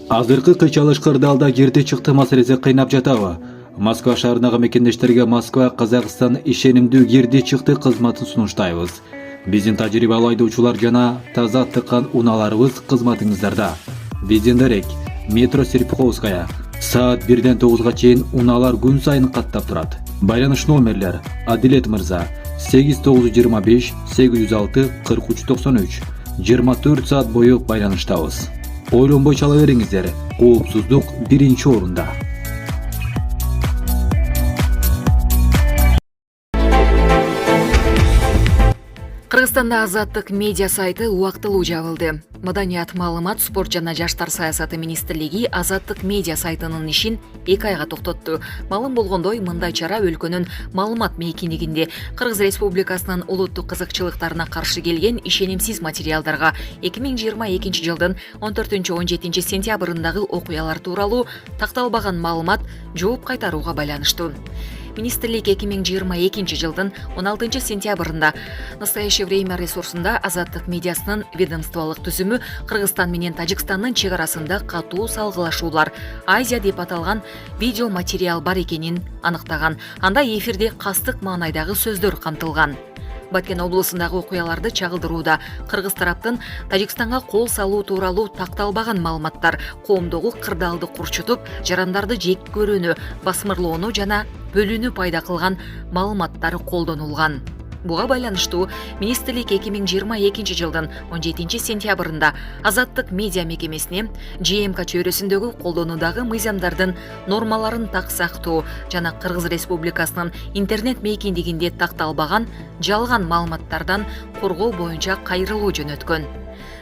Азыркы кыйчалыш кырдаалда кирди чыкты маселеси кыйнап жатабы? Москва шаарындагы мекендештерге Москва Казакстан ишенимдүү кирди чыкты кызматын сунуштайбыз. Биздин тажрыйбалуу айдоочулар жана таза тыккан унааларыбыз кызматыңыздарда. Биздин дарек метро Серпуховская саат 1-ден 9-га чейин унаалар күн сайын каттап турат. Байланыш номерлер: Адилет мырза 8925 806 4393. 24 саат бою байланыштабыз. Ойлонбой чала бериңиздер. Коопсуздук биринчи орунда. Кыргызстанда Азаттык медиа сайты убактылуу жабылды. Маданият, маалымат, спорт жана жаштар саясаты министрлиги Азаттык медиа сайтынын ишин 2 айга токтотту. Маалым болгондой, мындай чара өлкөнүн маалымат мейкиндигинде Кыргыз Республикасынын улуттук кызыкчылыктарына каршы келген ишенимсиз материалдарга 2022 жылдын 14-17 сентябрындагы окуялар тууралуу такталбаган маалымат жооп кайтарууга байланыштуу. Министрлик 2022 жылдын 16 сентябрында «Настоящее время» ресурсунда Азаттык медиасынын ведомстволук түзүмү Кыргызстан менен Тажикстандын чек арасында катуу салгылашуулар Азия деп аталган видео материал бар экенин аныктаган. Анда эфирде кастык маанайдагы сөздөр камтылган. Баткен облусундагы окуяларды чагылдырууда Кыргыз тараптын Тажикстанга кол салуу тууралуу такталбаган маалыматтар коомдогу кырдаалды курчутуп, жарандарды жек көрүүнү, басмырлоону жана бөлүүнү пайда кылган маалыматтар колдонулган. Буга байланыштуу министрлик 2022 жылдын 17 сентябрында Азаттык медиа мекемесине ЖМК чөйрөсүндөгү колдонуудагы мыйзамдардын нормаларын так сактоо жана Кыргыз Республикасынын интернет мейкиндигинде такталбаган жалган маалыматтардан коргоо боюнча кайрылуу жөнөткөн.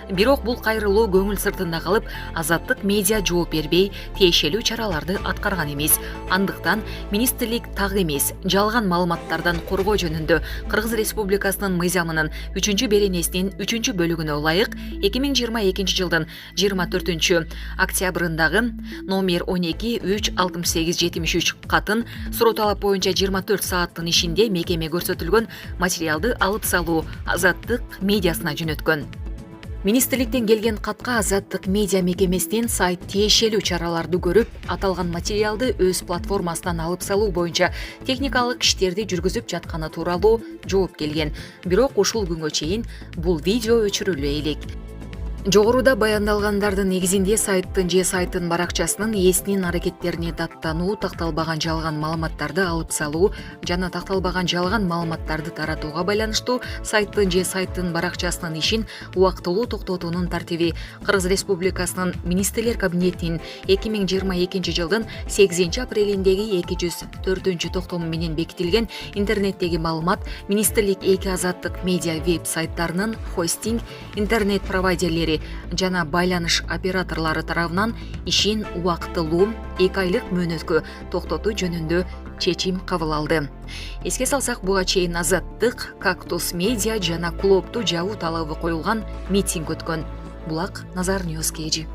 Бирок бул кайрылуу көңүл сыртында калып, Азаттык медиа жооп бербей, тиешелүү чараларды аткарган эмес. Андыктан министрлик так эмес, жалган маалыматтардан коргоо жөнүндө Кыргыз Республикасынын мыйзамынын 3-беренесинин 3-бөлүгүнө ылайык 2022 жылдын 24 октябрындагы номер 12-36873 катын суроо талап боюнча 24 сааттын ишинде мекеме көрсөтүлгөн материалды алып салуу Азаттык медиасына жөнөткөн. Министрликтен келген катка Азаттык медиа мекемесинин сайт тиешелүү чараларды көрүп, аталган материалды өз платформасынан алып салуу боюнча техникалык иштерди жүргүзүп жатканы тууралуу жооп келген. Бирок ушул күнгө чейин бул видео өчүрүлбөй элек. Жогоруда баяндалгандардын негизинде сайттын же сайттын баракчасынын ээсинин аракеттерине даттануу, такталбаган жалган маалыматтарды алып салуу жана такталбаган жалган маалыматтарды таратууга байланыштуу сайттын же сайттын баракчасынын ишин убактылуу токтотуунун тартиби Кыргыз Республикасынын Министрлер кабинетинин 2022 жылдын 8 апрелиндеги 204 токтому менен бекитилген интернеттеги маалымат министрлик 2 Азаттык медиа веб сайттарынын хостинг, интернет провайдерлери жана байланыш операторлору тарабынан ишин убактылуу 2 айлык мөөнөткө токтотуу жөнүндө чечим кабыл алды. Эске салсак, буга чейин Азаттык, Кактус медиа жана Клубту жабуу талабы коюлган митинг өткөн. Булак Назар Ньюс KG.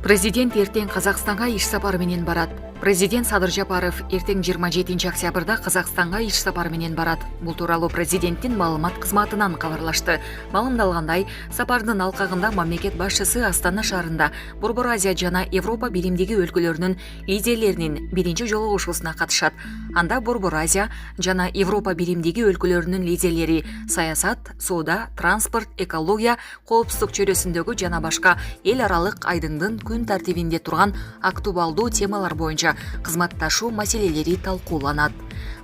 Президент эртең Казакстанга иш сапары менен барат. Президент Садыр Жапаров эртең 27 октябрда Казакстанга иш сапары менен барат. Бул тууралуу президенттин маалымат кызматынан кабарлашты. Маалымдалгандай, сапардын алкагында мамлекет башчысы Астана шаарында Борбор Азия жана Европа биримдиги өлкөлөрүнүн лидерлеринин биринчи жолугушуусуна катышат. Анда Борбор Азия жана Европа биримдиги өлкөлөрүнүн лидерлери саясат, соода, транспорт, экология, коопсуздук чөйрөсүндөгү жана башка эл аралык айдыңдын күн тартибинде турган актуалдуу темалар боюнча кызматташуу маселелери талкууланат.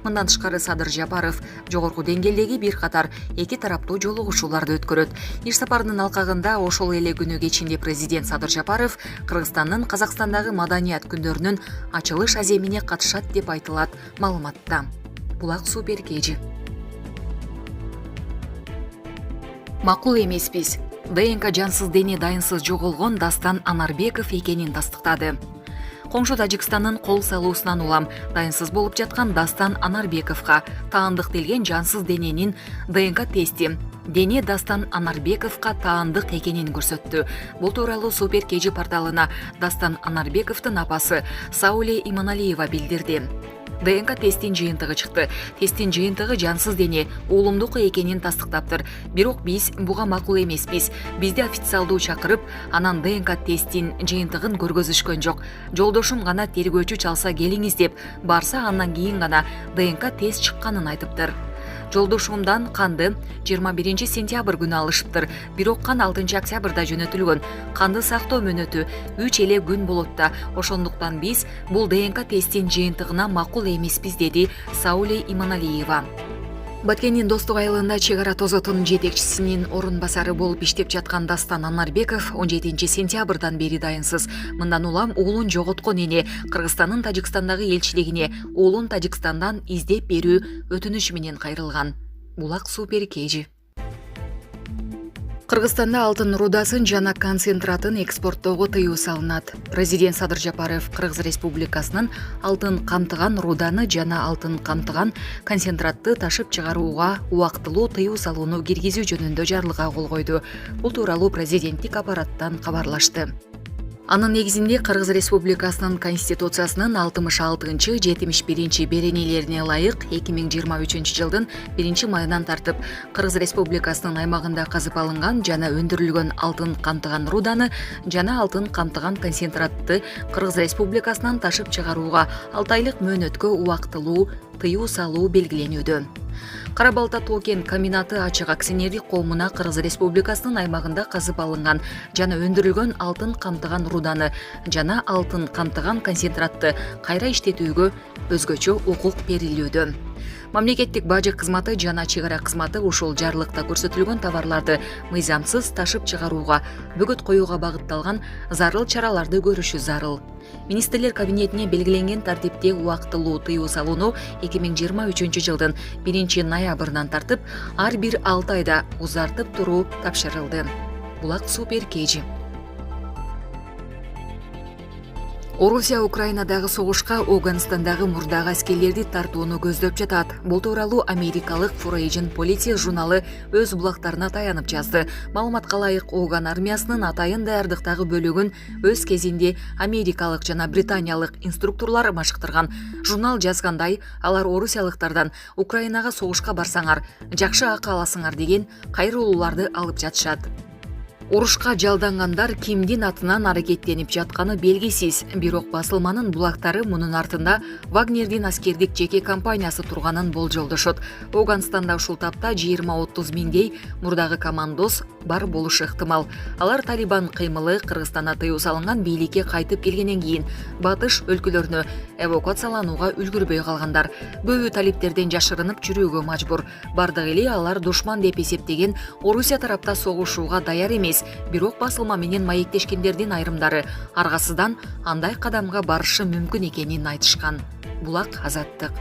Мындан тышкары Садыр Жапаров жогорку деңгээлдеги бир катар эки тараптуу жолугушууларды өткөрөт. Иш сапарынын алкагында ошол эле күнү кечинде президент Садыр Жапаров Кыргызстандын Казакстандагы маданият күндөрүнүн ачылыш аземине катышат деп айтылат маалыматта. Булак Супер KG. Макул эмеспиз. ДНК жансыз дене дайынсыз жоголгон Дастан Анарбеков экенин тастыктады. Коңшу Тажикстандын кол салуусунан улам дайынсыз болуп жаткан Дастан Анарбековго таандык делген жансыз дененин ДНК тести дене Дастан Анарбековго таандык экенин көрсөттү. Бул тууралуу Супер KG порталына Дастан Анарбековдун апасы Сауле Иманалиева билдирди. ДНК тесттин жыйынтыгы чыкты. Тесттин жыйынтыгы жансыз дене уулумдук экенин тастыктаптыр. Бирок биз буга макул эмеспиз. Бизди официалдуу чакырып, анан ДНК тесттин жыйынтыгын көргөзүшкөн жок. Жолдошум гана тергөөчү чалса келиңиз деп барса, андан кийин гана ДНК тест чыкканын айтыптыр. Жолдошумдан канды 21 сентябрь күнү алышыптыр. Бирок кан 6 октябрда жөнөтүлгөн. Канды сактоо мөөнөтү 3 эле күн болот да. Ошондуктан биз бул ДНК тесттин жыйынтыгына макул эмеспиз, деди Сауле Иманалиева. Баткендин Достук айылында чек ара тозотунун жетекчисинин орун басары болуп иштеп жаткан Дастан Анарбеков 17 сентябрдан бери дайынсыз. Мындан улам уулун жоготкон эне Кыргызстандын Тажикстандагы элчилигине уулун Тажикстандан издеп берүү өтүнүшү менен кайрылган. Булак Супер Кежи. Кыргызстанда алтын рудасын жана концентратын экспорттоого тыюу салынат. Президент Садыр Жапаров Кыргыз Республикасынын алтын камтыган руданы жана алтын камтыган концентратты ташып чыгарууга убактылуу тыюу салууну киргизүү жөнүндө жарлыкка кол койду. Бул тууралуу президенттик аппараттан кабарлашты. Анын негизинде Кыргыз Республикасынын Конституциясынын 66-71 беренелерине ылайык 2023 жылдын 1 майынан тартып Кыргыз Республикасынын аймагында казып алынган жана өндүрүлгөн алтын камтыган руданы жана алтын камтыган концентратты Кыргыз Республикасынан ташып чыгарууга 6 айлык мөөнөткө убактылуу тыюу салуу белгиленүүдө. Кара Балта тоо кен комбинаты ачык акционердик коомуна Кыргыз Республикасынын аймагында казып алынган жана өндүрүлгөн алтын камтыган руданы жана алтын камтыган концентратты кайра иштетүүгө өзгөчө укук берилүүдө. Мамлекеттик бажы кызматы жана чек ара кызматы ушул жарлыкта көрсөтүлгөн товарларды мыйзамсыз ташып чыгарууга, бөгөт коюуга багытталган зарыл чараларды көрүшү зарыл. Министрлер кабинетине белгиленген тартипте убактылуу тыюу салууну 2023 жылдын 1 ноябрынан тартып, ар бир 6 айда узартып туруу тапшырылды. Булак Супер Кежи. Орусия Украинадагы согушка Афганистандагы мурдагы аскерлерди тартууну көздөп жатат. Бул тууралуу америкалык Foreign Policy журналы өз булактарына таянып жазды. Маалыматка ылайык, Афган армиясынын атайын даярдыктагы бөлүгүн өз кезинде америкалык жана британиялык инструкторлор машыктырган. Журнал жазгандай, алар орусиялыктардан Украинага согушка барсаңар, жакшы акы аласыңар деген кайрылууларды алып жатышат. Урушка жалдангандар кимдин атынан аракеттенип жатканы белгисиз. Бирок басылманын булактары мунун артында Вагнердин аскердик жеке компаниясы турганын болжолдошот. Афганистанда ушул тапта 20-30 миңдей мурдагы командос бар болушу ыктымал. Алар Талибан кыймылы Кыргызстанда тыюу салынган бийликке кайтып келгенден кийин батыш өлкөлөрүнө эвакуацияланууга үлгүрбөй калгандар. Көбү талиптерден жашырынып жүрүүгө мажбур. Бардыгы эле алар душман деп эсептеген Орусия тарапта согушууга даяр эмес. Бирок басылма менен маектешкендердин айрымдары аргасыздан андай кадамга барышы мүмкүн экенин айтышкан. Булак Азаттык.